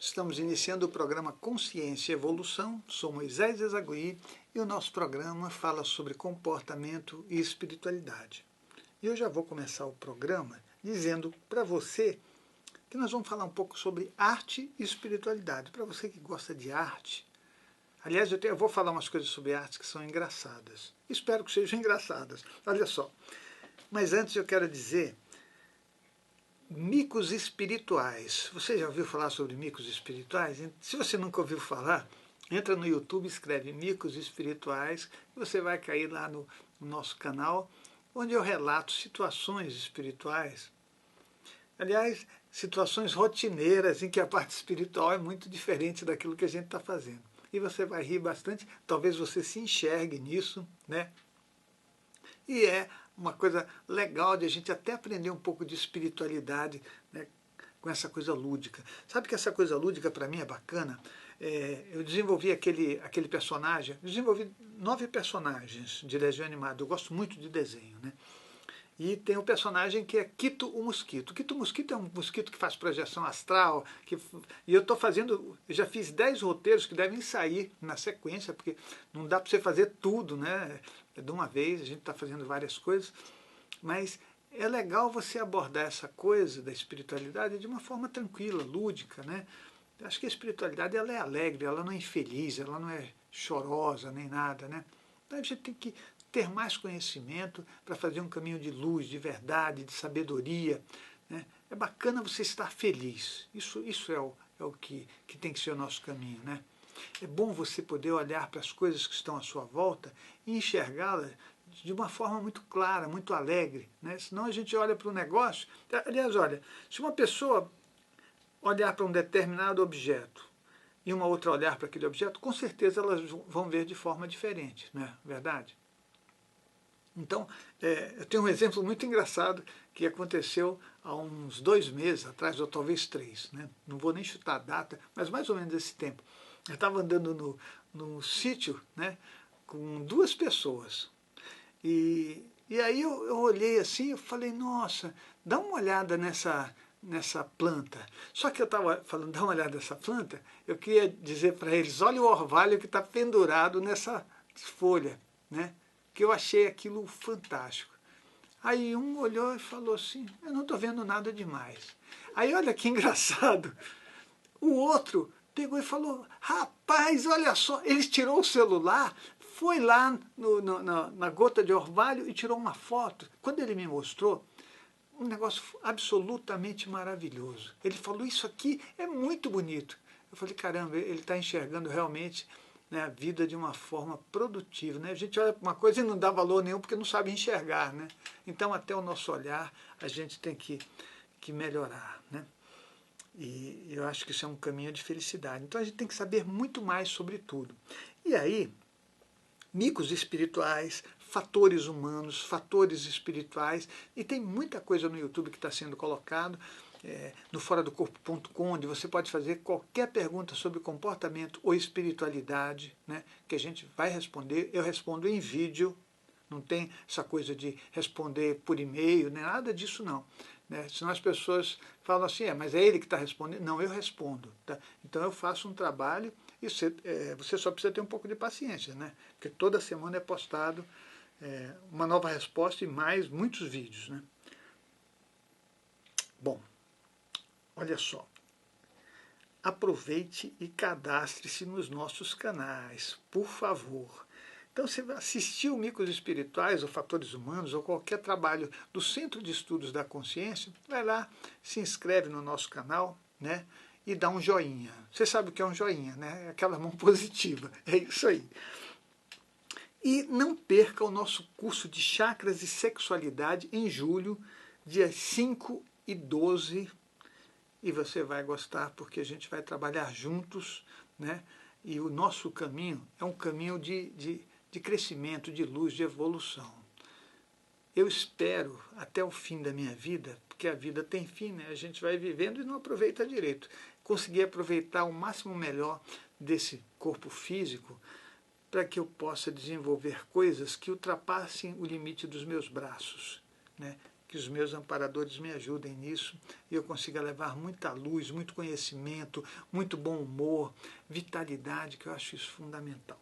Estamos iniciando o programa Consciência e Evolução. Sou Moisés Ezagui e o nosso programa fala sobre comportamento e espiritualidade. E eu já vou começar o programa dizendo para você que nós vamos falar um pouco sobre arte e espiritualidade. Para você que gosta de arte, aliás, eu vou falar umas coisas sobre arte que são engraçadas. Espero que sejam engraçadas. Olha só. Mas antes eu quero dizer micos espirituais. Você já ouviu falar sobre micos espirituais? Se você nunca ouviu falar, entra no YouTube, escreve micos espirituais e você vai cair lá no nosso canal, onde eu relato situações espirituais. Aliás, situações rotineiras em que a parte espiritual é muito diferente daquilo que a gente está fazendo. E você vai rir bastante, talvez você se enxergue nisso, né? E é uma coisa legal de a gente até aprender um pouco de espiritualidade, né, com essa coisa lúdica. Sabe que essa coisa lúdica para mim é bacana? Eu desenvolvi aquele personagem, desenvolvi 9 personagens de desenho animado. Eu gosto muito de desenho, né? E tem um personagem que é Quito o Mosquito. Quito o Mosquito é um mosquito que faz projeção astral. E eu estou fazendo, eu já fiz 10 roteiros que devem sair na sequência, porque não dá para você fazer tudo, né? De uma vez, a gente está fazendo várias coisas. Mas é legal você abordar essa coisa da espiritualidade de uma forma tranquila, lúdica, né? Eu acho que a espiritualidade ela é alegre, ela não é infeliz, ela não é chorosa nem nada, né? Então a gente tem que ter mais conhecimento para fazer um caminho de luz, de verdade, de sabedoria, né? É bacana você estar feliz. Isso é o que tem que ser o nosso caminho, né? É bom você poder olhar para as coisas que estão à sua volta e enxergá-las de uma forma muito clara, muito alegre, né? Senão a gente olha para o negócio. Aliás, olha, se uma pessoa olhar para um determinado objeto e uma outra olhar para aquele objeto, com certeza elas vão ver de forma diferente, não é verdade? Então, eu tenho um exemplo muito engraçado que aconteceu há uns 2 meses atrás, ou talvez 3, né? Não vou nem chutar a data, mas mais ou menos esse tempo. Eu estava andando no sítio, né, com 2 pessoas. E aí eu olhei assim, eu falei, nossa, dá uma olhada nessa planta. Só que eu estava falando, dá uma olhada nessa planta, eu queria dizer para eles, olha o orvalho que está pendurado nessa folha, né? Que eu achei aquilo fantástico. Aí um olhou e falou assim, eu não estou vendo nada demais. Aí olha que engraçado, o outro pegou e falou, rapaz, olha só, ele tirou o celular, foi lá na gota de orvalho e tirou uma foto. Quando ele me mostrou, um negócio absolutamente maravilhoso. Ele falou, isso aqui é muito bonito. Eu falei, caramba, ele está enxergando realmente, né, a vida de uma forma produtiva, né? A gente olha para uma coisa e não dá valor nenhum porque não sabe enxergar, né? Então, até o nosso olhar, a gente tem que melhorar, né? E eu acho que isso é um caminho de felicidade. Então, a gente tem que saber muito mais sobre tudo. E aí, micos espirituais, fatores humanos, fatores espirituais, e tem muita coisa no YouTube que está sendo colocado, no foradocorpo.com, onde você pode fazer qualquer pergunta sobre comportamento ou espiritualidade, né, que a gente vai responder. Eu respondo em vídeo, não tem essa coisa de responder por e-mail, nem nada disso não. Né? Senão as pessoas falam assim, mas é ele que está respondendo. Não, eu respondo. Tá? Então eu faço um trabalho e você só precisa ter um pouco de paciência, né? Porque toda semana é postado uma nova resposta e mais muitos vídeos, né? Bom, olha só. Aproveite e cadastre-se nos nossos canais, por favor. Então, você vai assistir o Micos Espirituais, ou Fatores Humanos, ou qualquer trabalho do Centro de Estudos da Consciência, vai lá, se inscreve no nosso canal, né? E dá um joinha. Você sabe o que é um joinha, né? É aquela mão positiva. É isso aí. E não perca o nosso curso de chakras e sexualidade em julho, dias 5 e 12. E você vai gostar porque a gente vai trabalhar juntos, né? E o nosso caminho é um caminho de crescimento, de luz, de evolução. Eu espero até o fim da minha vida, porque a vida tem fim, né? A gente vai vivendo e não aproveita direito. Conseguir aproveitar o máximo melhor desse corpo físico para que eu possa desenvolver coisas que ultrapassem o limite dos meus braços, né? que os meus amparadores me ajudem nisso e eu consiga levar muita luz, muito conhecimento, muito bom humor, vitalidade, que eu acho isso fundamental.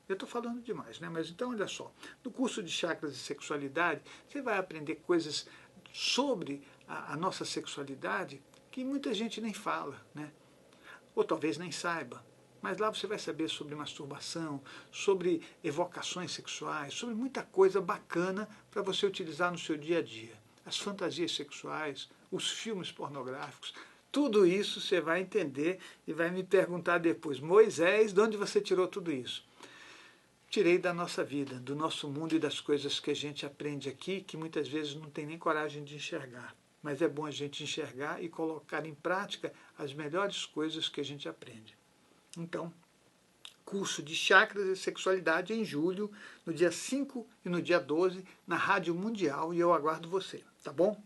Eu estou falando demais, né? Mas então, olha só, no curso de chakras e sexualidade, você vai aprender coisas sobre a nossa sexualidade que muita gente nem fala, né? Ou talvez nem saiba. Mas lá você vai saber sobre masturbação, sobre evocações sexuais, sobre muita coisa bacana para você utilizar no seu dia a dia. As fantasias sexuais, os filmes pornográficos, tudo isso você vai entender e vai me perguntar depois: Moisés, de onde você tirou tudo isso? Tirei da nossa vida, do nosso mundo e das coisas que a gente aprende aqui, que muitas vezes não tem nem coragem de enxergar. Mas é bom a gente enxergar e colocar em prática as melhores coisas que a gente aprende. Então, curso de chakras e sexualidade em julho, no dia 5 e no dia 12, na Rádio Mundial, e eu aguardo você, tá bom?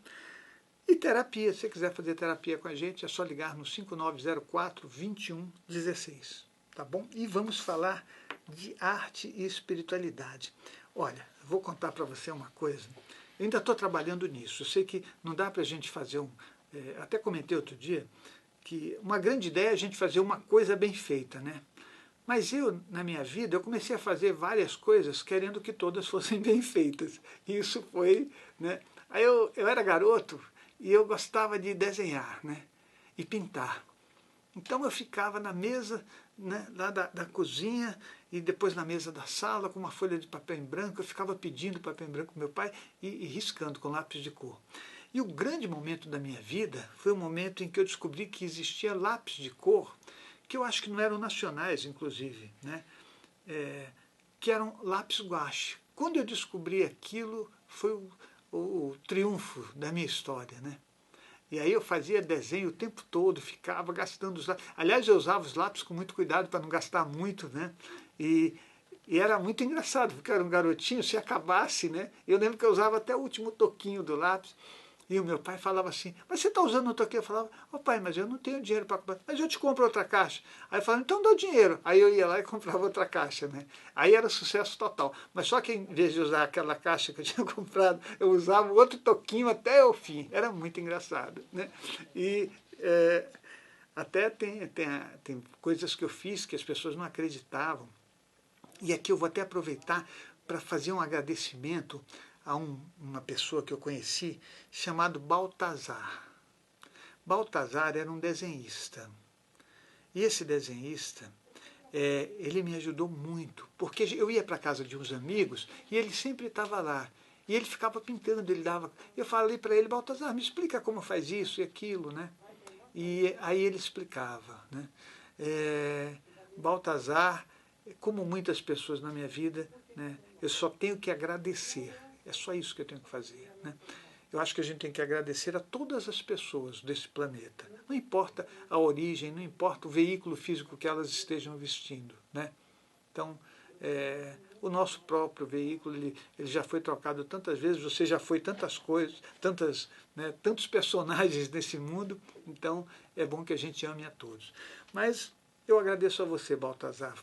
E terapia, se você quiser fazer terapia com a gente, é só ligar no 5904-2116, tá bom? E vamos falar de arte e espiritualidade. Olha, vou contar para você uma coisa. Eu ainda estou trabalhando nisso. Eu sei que não dá para a gente fazer até comentei outro dia, que uma grande ideia é a gente fazer uma coisa bem feita, né? Mas eu, na minha vida, eu comecei a fazer várias coisas querendo que todas fossem bem feitas. E isso foi, né? Aí eu era garoto e eu gostava de desenhar, né? E pintar. Então eu ficava na mesa, né, lá da cozinha e depois na mesa da sala com uma folha de papel em branco. Eu ficava pedindo papel em branco para meu pai e riscando com lápis de cor. E o grande momento da minha vida foi o momento em que eu descobri que existia lápis de cor, que eu acho que não eram nacionais, inclusive, né? Que eram lápis guache. Quando eu descobri aquilo, foi o triunfo da minha história, né? E aí eu fazia desenho o tempo todo, ficava gastando os lápis. Aliás, eu usava os lápis com muito cuidado para não gastar muito, né? E era muito engraçado, porque eu era um garotinho, se acabasse, né? Eu lembro que eu usava até o último toquinho do lápis. E o meu pai falava assim: mas você está usando o toquinho? Eu falava: ô pai, mas eu não tenho dinheiro para comprar. Mas eu te compro outra caixa. Aí ele falava: então dá o dinheiro. Aí eu ia lá e comprava outra caixa, né? Aí era sucesso total. Mas só que em vez de usar aquela caixa que eu tinha comprado, eu usava o outro toquinho até o fim. Era muito engraçado, né? E até tem coisas que eu fiz que as pessoas não acreditavam. E aqui eu vou até aproveitar para fazer um agradecimento a uma pessoa que eu conheci chamado Baltazar. Baltazar era um desenhista. E esse desenhista, ele me ajudou muito, porque eu ia para a casa de uns amigos e ele sempre estava lá. E ele ficava pintando, ele dava. Eu falei para ele: Baltazar, me explica como faz isso e aquilo, né? E aí ele explicava, né? Baltazar, como muitas pessoas na minha vida, né, eu só tenho que agradecer. É só isso que eu tenho que fazer, né? Eu acho que a gente tem que agradecer a todas as pessoas desse planeta. Não importa a origem, não importa o veículo físico que elas estejam vestindo, né? Então, o nosso próprio veículo, ele já foi trocado tantas vezes, você já foi tantas coisas, tantos personagens nesse mundo, então é bom que a gente ame a todos. Mas eu agradeço a você, Baltazar,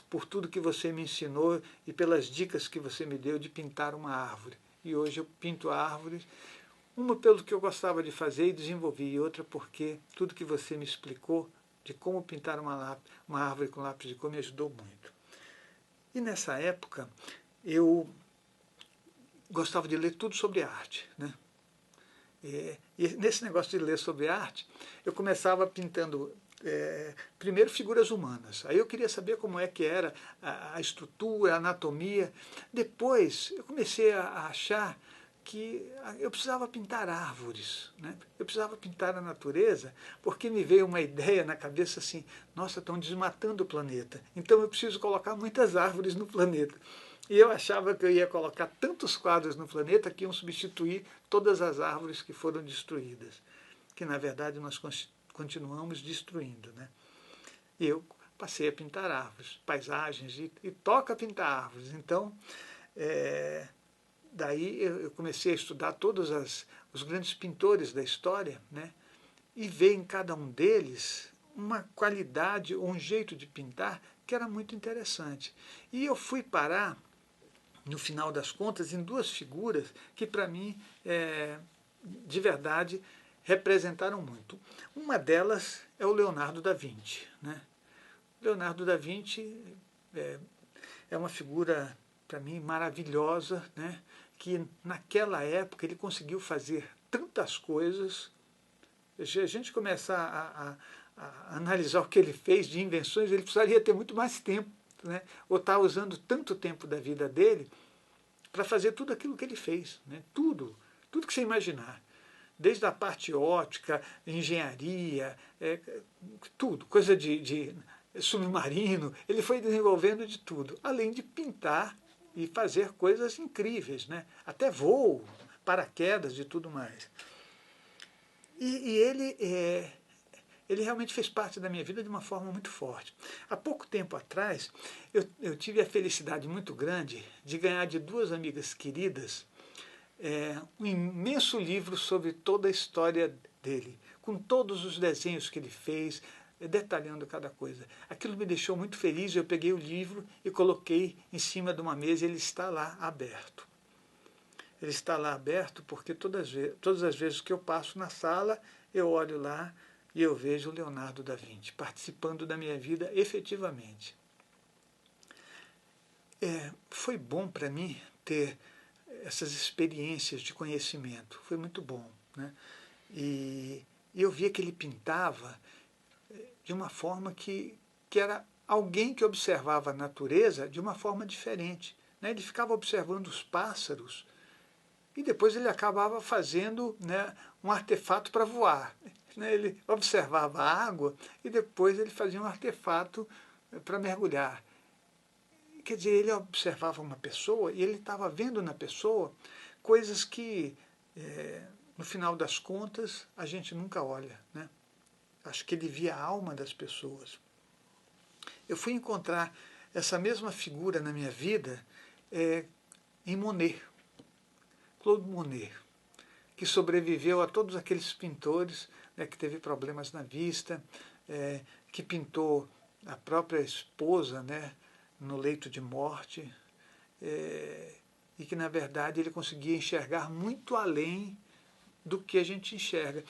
por tudo que você me ensinou e pelas dicas que você me deu de pintar uma árvore. E hoje eu pinto árvores, uma pelo que eu gostava de fazer e desenvolvi, e outra porque tudo que você me explicou de como pintar uma árvore com lápis de cor me ajudou muito. E nessa época eu gostava de ler tudo sobre arte, né? E nesse negócio de ler sobre arte, eu começava pintando primeiro figuras humanas. Aí eu queria saber como é que era a estrutura, a anatomia. Depois eu comecei a achar que eu precisava pintar árvores, né? Eu precisava pintar a natureza, porque me veio uma ideia na cabeça assim: nossa, estão desmatando o planeta, então eu preciso colocar muitas árvores no planeta. E eu achava que eu ia colocar tantos quadros no planeta que iam substituir todas as árvores que foram destruídas, que na verdade nós continuamos destruindo, né? E eu passei a pintar árvores, paisagens, e toca pintar árvores. Então, daí eu comecei a estudar todos os grandes pintores da história, né? E ver em cada um deles uma qualidade ou um jeito de pintar que era muito interessante. E eu fui parar no final das contas, em duas figuras que, para mim, de verdade, representaram muito. Uma delas é o Leonardo da Vinci, né? Leonardo da Vinci é uma figura, para mim, maravilhosa, né? Que naquela época ele conseguiu fazer tantas coisas. Se a gente começar a analisar o que ele fez de invenções, ele precisaria ter muito mais tempo, né? Ou estar usando tanto tempo da vida dele para fazer tudo aquilo que ele fez, né? Tudo que você imaginar. Desde a parte ótica, engenharia, tudo, coisa de submarino, ele foi desenvolvendo de tudo, além de pintar e fazer coisas incríveis, né? Até voo, paraquedas e tudo mais. E ele realmente fez parte da minha vida de uma forma muito forte. Há pouco tempo atrás, eu tive a felicidade muito grande de ganhar de duas amigas queridas um imenso livro sobre toda a história dele, com todos os desenhos que ele fez, detalhando cada coisa. Aquilo me deixou muito feliz, eu peguei o livro e coloquei em cima de uma mesa e ele está lá aberto. Ele está lá aberto porque todas as vezes que eu passo na sala, eu olho lá e eu vejo o Leonardo da Vinci participando da minha vida efetivamente. Foi bom para mim ter essas experiências de conhecimento, foi muito bom, né? E eu via que ele pintava de uma forma que era alguém que observava a natureza de uma forma diferente, né? Ele ficava observando os pássaros e depois ele acabava fazendo, né, um artefato para voar, né? Ele observava a água e depois ele fazia um artefato para mergulhar. Quer dizer, ele observava uma pessoa e ele estava vendo na pessoa coisas que, no final das contas, a gente nunca olha, né? Acho que ele via a alma das pessoas. Eu fui encontrar essa mesma figura na minha vida em Monet, Claude Monet, que sobreviveu a todos aqueles pintores, né, que teve problemas na vista, que pintou a própria esposa, né, no leito de morte, e que, na verdade, ele conseguia enxergar muito além do que a gente enxerga.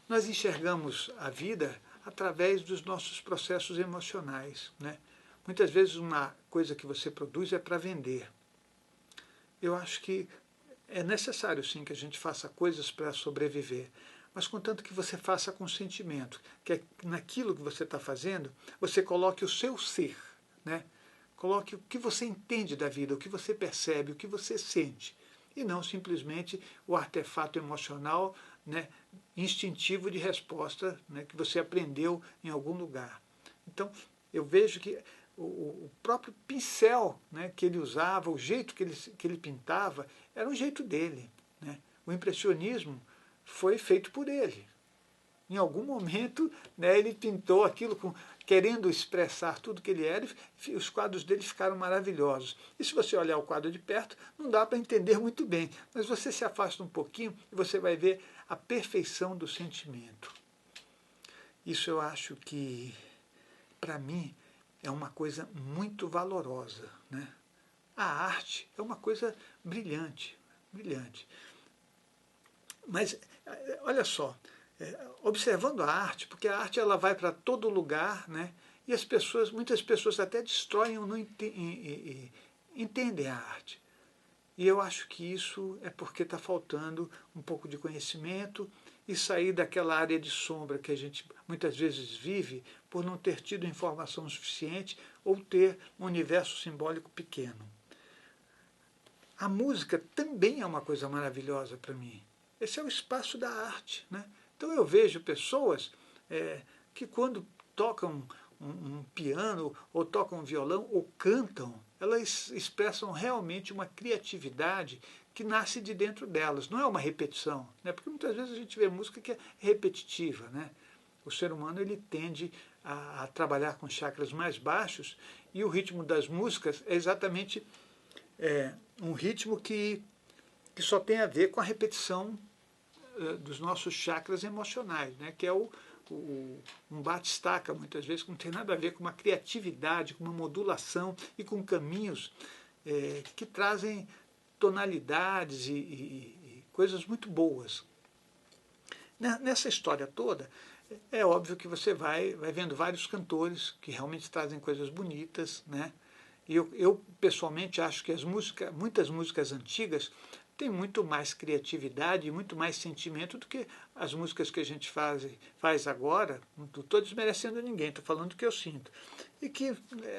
Nós enxergamos a vida através dos nossos processos emocionais, né? Muitas vezes uma coisa que você produz é para vender. Eu acho que é necessário, sim, que a gente faça coisas para sobreviver, mas contanto que você faça com sentimento, que naquilo que você está fazendo, você coloque o seu ser, né? Coloque o que você entende da vida, o que você percebe, o que você sente, e não simplesmente o artefato emocional, né, instintivo de resposta, né, que você aprendeu em algum lugar. Então, eu vejo que o próprio pincel, né, que ele usava, o jeito que ele pintava, era um jeito dele, né? O impressionismo foi feito por ele. Em algum momento, né, ele pintou aquilo querendo expressar tudo que ele era, e os quadros dele ficaram maravilhosos. E se você olhar o quadro de perto, não dá para entender muito bem, mas você se afasta um pouquinho e você vai ver a perfeição do sentimento. Isso eu acho que, para mim, é uma coisa muito valorosa, né? A arte é uma coisa brilhante, brilhante. Mas, olha só, observando a arte, porque a arte ela vai para todo lugar, né? E muitas pessoas até destroem ou não entendem a arte. E eu acho que isso é porque está faltando um pouco de conhecimento e sair daquela área de sombra que a gente muitas vezes vive por não ter tido informação suficiente ou ter um universo simbólico pequeno. A música também é uma coisa maravilhosa para mim. Esse é o espaço da arte, né? Então eu vejo pessoas que quando tocam um piano, ou tocam um violão, ou cantam, elas expressam realmente uma criatividade que nasce de dentro delas. Não é uma repetição, né? Porque muitas vezes a gente vê música que é repetitiva, né? O ser humano ele tende a trabalhar com chakras mais baixos e o ritmo das músicas é exatamente um ritmo que só tem a ver com a repetição dos nossos chakras emocionais, né? Que é um bate-estaca, muitas vezes, que não tem nada a ver com uma criatividade, com uma modulação e com caminhos que trazem tonalidades e coisas muito boas. Nessa história toda, é óbvio que você vai vendo vários cantores que realmente trazem coisas bonitas, né? E eu pessoalmente acho que muitas músicas antigas têm muito mais criatividade e muito mais sentimento do que as músicas que a gente faz agora. Não estou desmerecendo ninguém, estou falando do que eu sinto. E que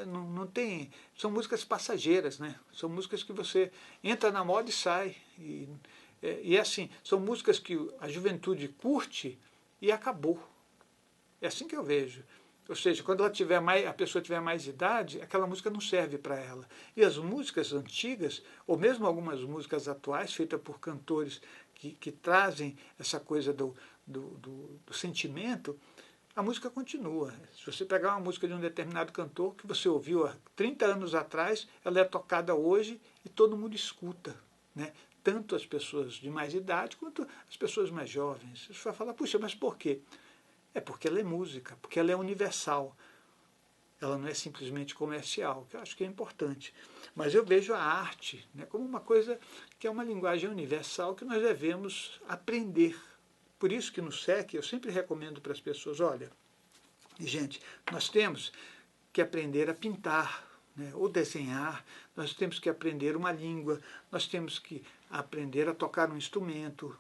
não tem. São músicas passageiras, né? São músicas que você entra na moda e sai. E é assim, são músicas que a juventude curte e acabou. É assim que eu vejo. Ou seja, quando a pessoa tiver mais idade, aquela música não serve para ela. E as músicas antigas, ou mesmo algumas músicas atuais, feitas por cantores que trazem essa coisa do sentimento, a música continua. Se você pegar uma música de um determinado cantor que você ouviu há 30 anos atrás, ela é tocada hoje e todo mundo escuta, né? Tanto as pessoas de mais idade quanto as pessoas mais jovens. Você vai falar, puxa, mas por quê? É porque ela é música, porque ela é universal. Ela não é simplesmente comercial, que eu acho que é importante. Mas eu vejo a arte, né, como uma coisa que é uma linguagem universal que nós devemos aprender. Por isso que no SEC eu sempre recomendo para as pessoas, olha, gente, nós temos que aprender a pintar, né, ou desenhar, nós temos que aprender uma língua, nós temos que aprender a tocar um instrumento.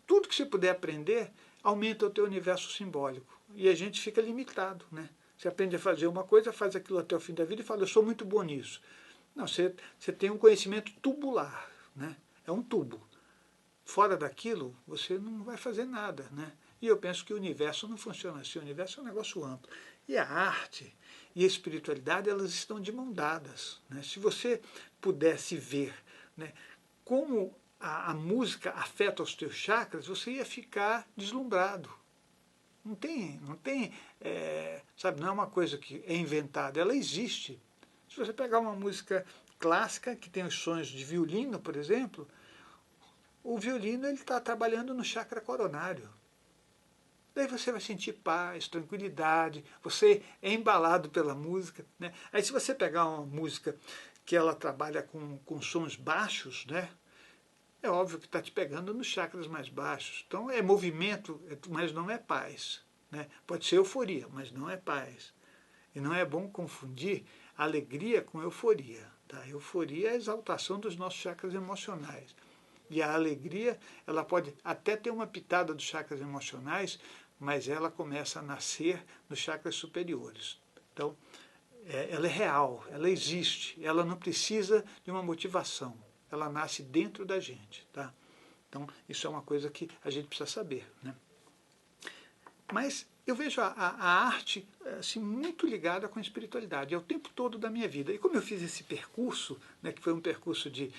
Tudo que você puder aprender aumenta o teu universo simbólico. E a gente fica limitado, né? Você aprende a fazer uma coisa, faz aquilo até o fim da vida e fala, eu sou muito bom nisso. Não, você tem um conhecimento tubular, né? É um tubo. Fora daquilo, você não vai fazer nada, né? E eu penso que o universo não funciona assim, o universo é um negócio amplo. E a arte e a espiritualidade, elas estão de mão dadas, né? Se você pudesse ver, né, como a música afeta os teus chakras, você ia ficar deslumbrado. Não tem, sabe, não é uma coisa que é inventada, ela existe. Se você pegar uma música clássica, que tem os sons de violino, por exemplo, o violino está trabalhando no chakra coronário. Daí você vai sentir paz, tranquilidade, você é embalado pela música, né? Aí se você pegar uma música que ela trabalha com sons baixos, né? É óbvio que está te pegando nos chakras mais baixos. Então é movimento, mas não é paz, né? Pode ser euforia, mas não é paz. E não é bom confundir alegria com euforia. Tá? Euforia é a exaltação dos nossos chakras emocionais. E a alegria, ela pode até ter uma pitada dos chakras emocionais, mas ela começa a nascer nos chakras superiores. Então, ela é real, ela existe, ela não precisa de uma motivação. Ela nasce dentro da gente. Tá? Então, isso é uma coisa que a gente precisa saber. Né? Mas eu vejo a arte assim, muito ligada com a espiritualidade, é o tempo todo da minha vida. E como eu fiz esse percurso, né, que foi um percurso de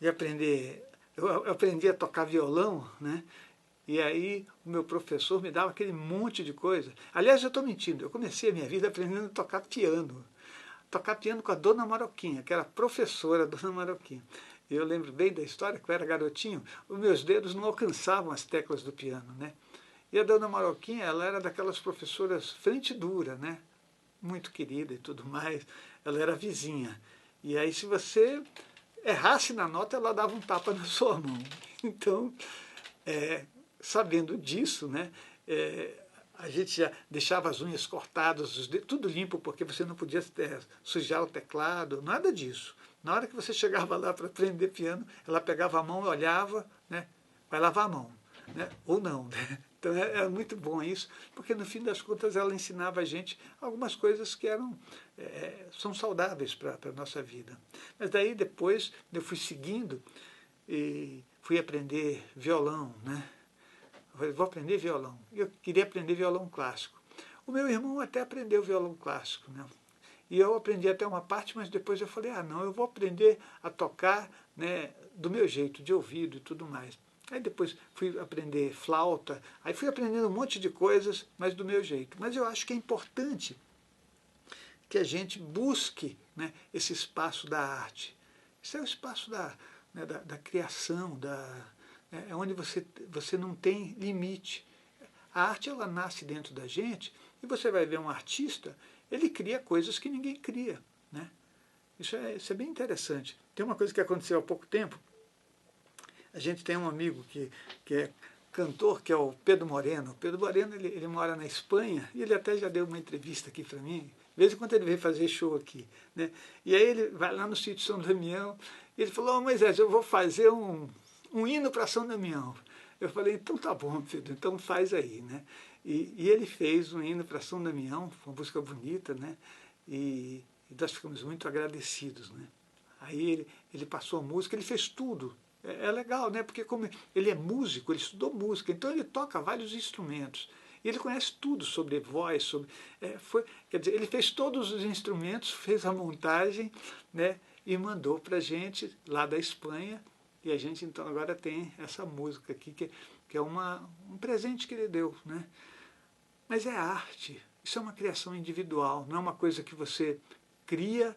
aprender, eu aprendi a tocar violão, né, e aí o meu professor me dava aquele monte de coisa. Aliás, eu estou mentindo, eu comecei a minha vida aprendendo a tocar piano. Tocar piano com a Dona Maroquinha, que era professora, Dona Maroquinha. E eu lembro bem da história, que eu era garotinho, os meus dedos não alcançavam as teclas do piano, né? E a Dona Maroquinha, ela era daquelas professoras frente dura, né? Muito querida e tudo mais. Ela era vizinha. E aí, se você errasse na nota, ela dava um tapa na sua mão. Então, sabendo disso, né? A gente já deixava as unhas cortadas, tudo limpo, porque você não podia sujar o teclado, nada disso. Na hora que você chegava lá para aprender piano, ela pegava a mão e olhava, né? Vai lavar a mão, né? Ou não, né? Então é muito bom isso, porque no fim das contas ela ensinava a gente algumas coisas que são saudáveis para a nossa vida. Mas daí depois eu fui seguindo e fui aprender violão, né? Eu falei, vou aprender violão. Eu queria aprender violão clássico. O meu irmão até aprendeu violão clássico, né? E eu aprendi até uma parte, mas depois eu falei, não, eu vou aprender a tocar, né, do meu jeito, de ouvido e tudo mais. Aí depois fui aprender flauta, aí fui aprendendo um monte de coisas, mas do meu jeito. Mas eu acho que é importante que a gente busque, né, esse espaço da arte. Isso é o espaço da criação, é onde você não tem limite. A arte, ela nasce dentro da gente, e você vai ver um artista, ele cria coisas que ninguém cria, né? Isso é bem interessante. Tem uma coisa que aconteceu há pouco tempo. A gente tem um amigo que é cantor, que é o Pedro Moreno. O Pedro Moreno, ele mora na Espanha, e ele até já deu uma entrevista aqui para mim. De vez em quando ele veio fazer show aqui, né? E aí ele vai lá no sítio São Damião, e ele falou: Moisés, eu vou fazer um hino para São Damião. Eu falei: então tá bom, Pedro, então faz aí, né? E ele fez um hino para São Damião, uma música bonita, né? E nós ficamos muito agradecidos, né? Aí ele passou a música, ele fez tudo. É legal, né? Porque como ele é músico, ele estudou música, então ele toca vários instrumentos. E ele conhece tudo sobre voz, quer dizer, ele fez todos os instrumentos, fez a montagem, né? E mandou para a gente lá da Espanha. E a gente então agora tem essa música aqui, que é um presente que ele deu, né? Mas é arte, isso é uma criação individual, não é uma coisa que você cria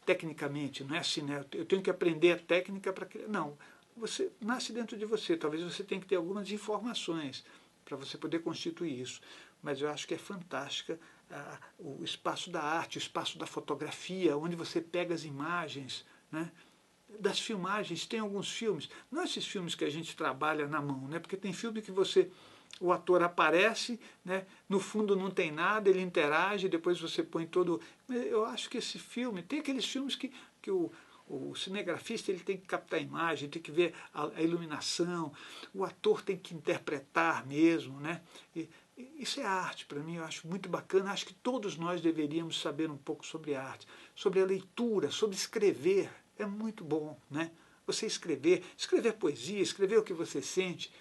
tecnicamente, não é assim, né? Eu tenho que aprender a técnica para criar. Não, você nasce dentro de você, talvez você tenha que ter algumas informações para você poder constituir isso. Mas eu acho que é fantástica o espaço da arte, o espaço da fotografia, onde você pega as imagens, né? Das filmagens, tem alguns filmes, não esses filmes que a gente trabalha na mão, né? Porque tem filme que o ator aparece, né? No fundo não tem nada, ele interage, depois você põe todo... Eu acho que esse filme, tem aqueles filmes que o cinegrafista ele tem que captar a imagem, tem que ver a iluminação, o ator tem que interpretar mesmo, né? Isso é arte para mim, eu acho muito bacana, acho que todos nós deveríamos saber um pouco sobre arte, sobre a leitura, sobre escrever, é muito bom, né? Você escrever poesia, escrever o que você sente.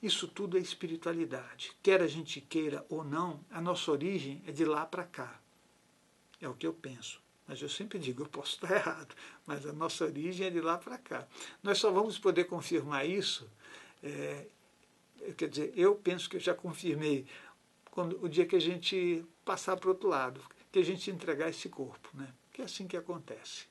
Isso tudo é espiritualidade. Quer a gente queira ou não, a nossa origem é de lá para cá. É o que eu penso. Mas eu sempre digo, eu posso estar errado, mas a nossa origem é de lá para cá. Nós só vamos poder confirmar isso, quer dizer, eu penso que eu já confirmei o dia que a gente passar para o outro lado, que a gente entregar esse corpo, né? Que é assim que acontece.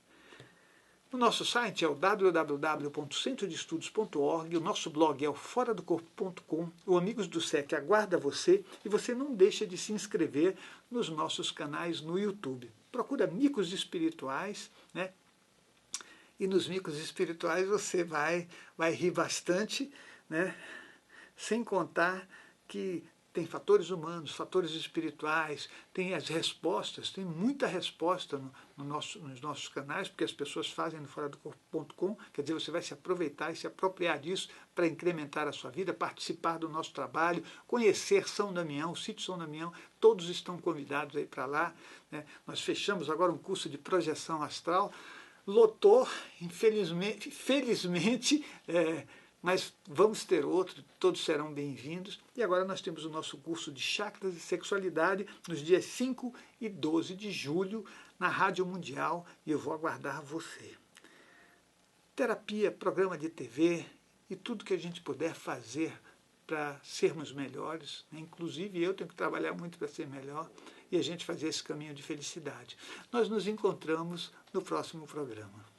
O nosso site é o www.centrodeestudos.org, o nosso blog é o foradocorpo.com, o Amigos do SEC aguarda você e você não deixa de se inscrever nos nossos canais no YouTube. Procura Micos Espirituais, né? E nos Micos Espirituais você vai rir bastante, né? Sem contar que tem fatores humanos, fatores espirituais, tem as respostas, tem muita resposta nos nossos canais, porque as pessoas fazem no foradocorpo.com, quer dizer, você vai se aproveitar e se apropriar disso para incrementar a sua vida, participar do nosso trabalho, conhecer São Damião, o sítio São Damião, todos estão convidados aí para lá, né? Nós fechamos agora um curso de projeção astral, lotou, felizmente, mas vamos ter outro, todos serão bem-vindos. E agora nós temos o nosso curso de Chakras e Sexualidade nos dias 5 e 12 de julho, na Rádio Mundial, e eu vou aguardar você. Terapia, programa de TV e tudo que a gente puder fazer para sermos melhores, né? Inclusive eu tenho que trabalhar muito para ser melhor e a gente fazer esse caminho de felicidade. Nós nos encontramos no próximo programa.